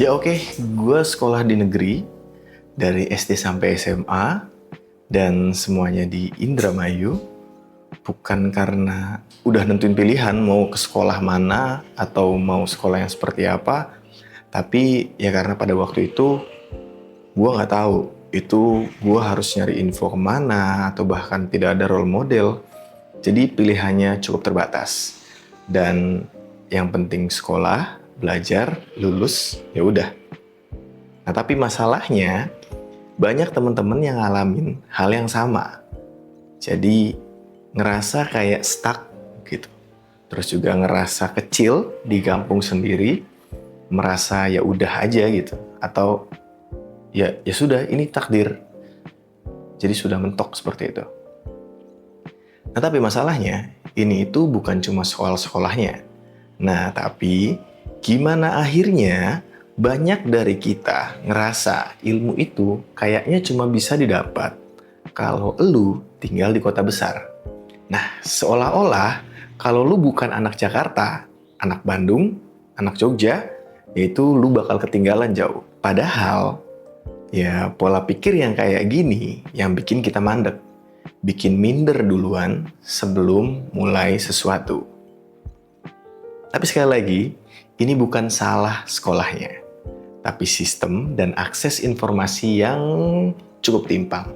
Ya oke, gue sekolah di negeri dari SD sampai SMA dan semuanya di Indramayu. Bukan karena udah nentuin pilihan mau ke sekolah mana atau mau sekolah yang seperti apa, tapi ya karena pada waktu itu gue nggak tahu itu gue harus nyari info kemana atau bahkan tidak ada role model. Jadi pilihannya cukup terbatas. Dan yang penting sekolah, belajar, lulus, ya udah. Nah, tapi masalahnya banyak teman-teman yang ngalamin hal yang sama. Jadi ngerasa kayak stuck gitu. Terus juga ngerasa kecil di kampung sendiri, merasa ya udah aja gitu. Atau ya sudah, ini takdir. Jadi sudah mentok seperti itu. Nah, tapi masalahnya ini itu bukan cuma soal sekolahnya. Nah, tapi gimana akhirnya banyak dari kita ngerasa ilmu itu kayaknya cuma bisa didapat kalau lu tinggal di kota besar. Nah, seolah-olah kalau lu bukan anak Jakarta, anak Bandung, anak Jogja, yaitu lu bakal ketinggalan jauh. Padahal, ya pola pikir yang kayak gini yang bikin kita mandek. Bikin minder duluan sebelum mulai sesuatu. Tapi sekali lagi, ini bukan salah sekolahnya, tapi sistem dan akses informasi yang cukup timpang.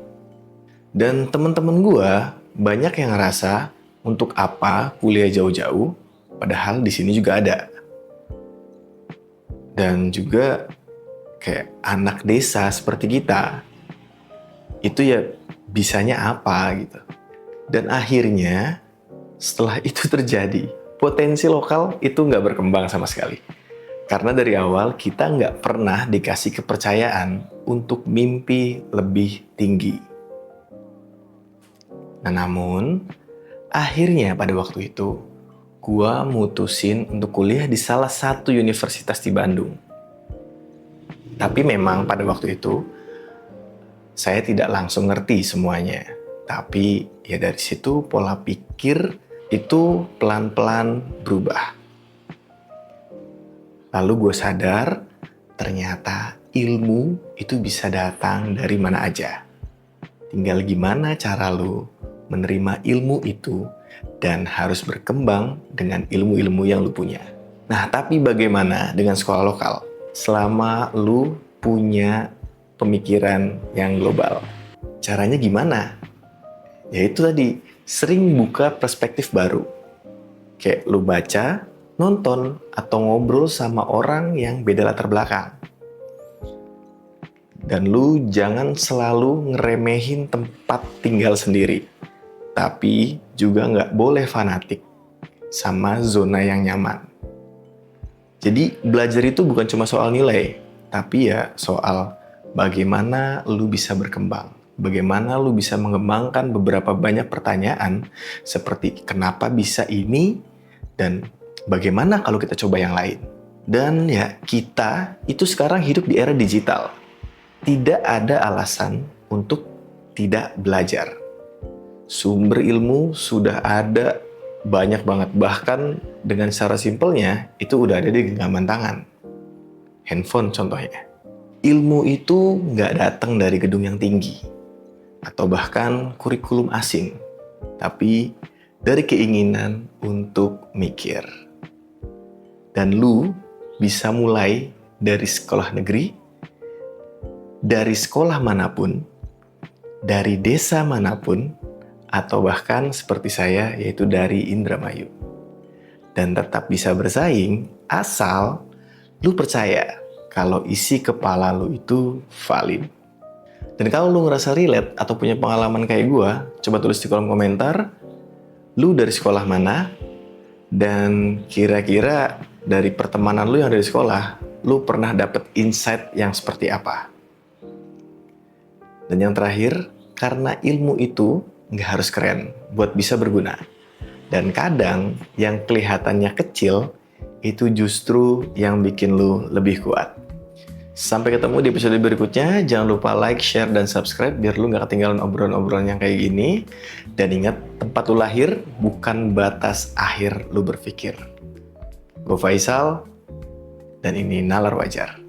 Dan teman-teman gue banyak yang ngerasa untuk apa kuliah jauh-jauh, padahal di sini juga ada. Dan juga kayak anak desa seperti kita, itu ya bisanya apa gitu. Dan akhirnya setelah itu terjadi, potensi lokal itu nggak berkembang sama sekali. Karena dari awal kita nggak pernah dikasih kepercayaan untuk mimpi lebih tinggi. Nah, namun akhirnya pada waktu itu gua mutusin untuk kuliah di salah satu universitas di Bandung. Tapi memang pada waktu itu saya tidak langsung ngerti semuanya. Tapi ya dari situ pola pikir itu pelan-pelan berubah. Lalu gue sadar ternyata ilmu itu bisa datang dari mana aja. Tinggal gimana cara lu menerima ilmu itu dan harus berkembang dengan ilmu-ilmu yang lu punya. Nah, tapi bagaimana dengan sekolah lokal? Selama lu punya pemikiran yang global. Caranya gimana? Ya itu tadi, sering buka perspektif baru. Kayak lu baca, nonton, atau ngobrol sama orang yang beda latar belakang. Dan lu jangan selalu ngeremehin tempat tinggal sendiri. Tapi juga nggak boleh fanatik sama zona yang nyaman. Jadi belajar itu bukan cuma soal nilai, tapi ya soal bagaimana lu bisa berkembang. Bagaimana lu bisa mengembangkan beberapa banyak pertanyaan seperti kenapa bisa ini dan bagaimana kalau kita coba yang lain. Dan ya kita itu sekarang hidup di era digital. Tidak ada alasan untuk tidak belajar. Sumber ilmu sudah ada banyak banget. Bahkan dengan cara simpelnya itu udah ada di genggaman tangan. Handphone contohnya. Ilmu itu nggak datang dari gedung yang tinggi atau bahkan kurikulum asing, tapi dari keinginan untuk mikir. Dan lu bisa mulai dari sekolah negeri, dari sekolah manapun, dari desa manapun, atau bahkan seperti saya yaitu dari Indramayu. Dan tetap bisa bersaing asal lu percaya kalau isi kepala lu itu valid. Dan kalau lu ngerasa relate atau punya pengalaman kayak gue, coba tulis di kolom komentar, lu dari sekolah mana, dan kira-kira dari pertemanan lu yang dari sekolah, lu pernah dapet insight yang seperti apa. Dan yang terakhir, karena ilmu itu nggak harus keren buat bisa berguna. Dan kadang yang kelihatannya kecil, itu justru yang bikin lu lebih kuat. Sampai ketemu di episode berikutnya. Jangan lupa like, share, dan subscribe biar lu gak ketinggalan obrolan-obrolan yang kayak gini. Dan ingat, tempat lu lahir bukan batas akhir lu berpikir. Gue Faisal, dan ini Nalar Wajar.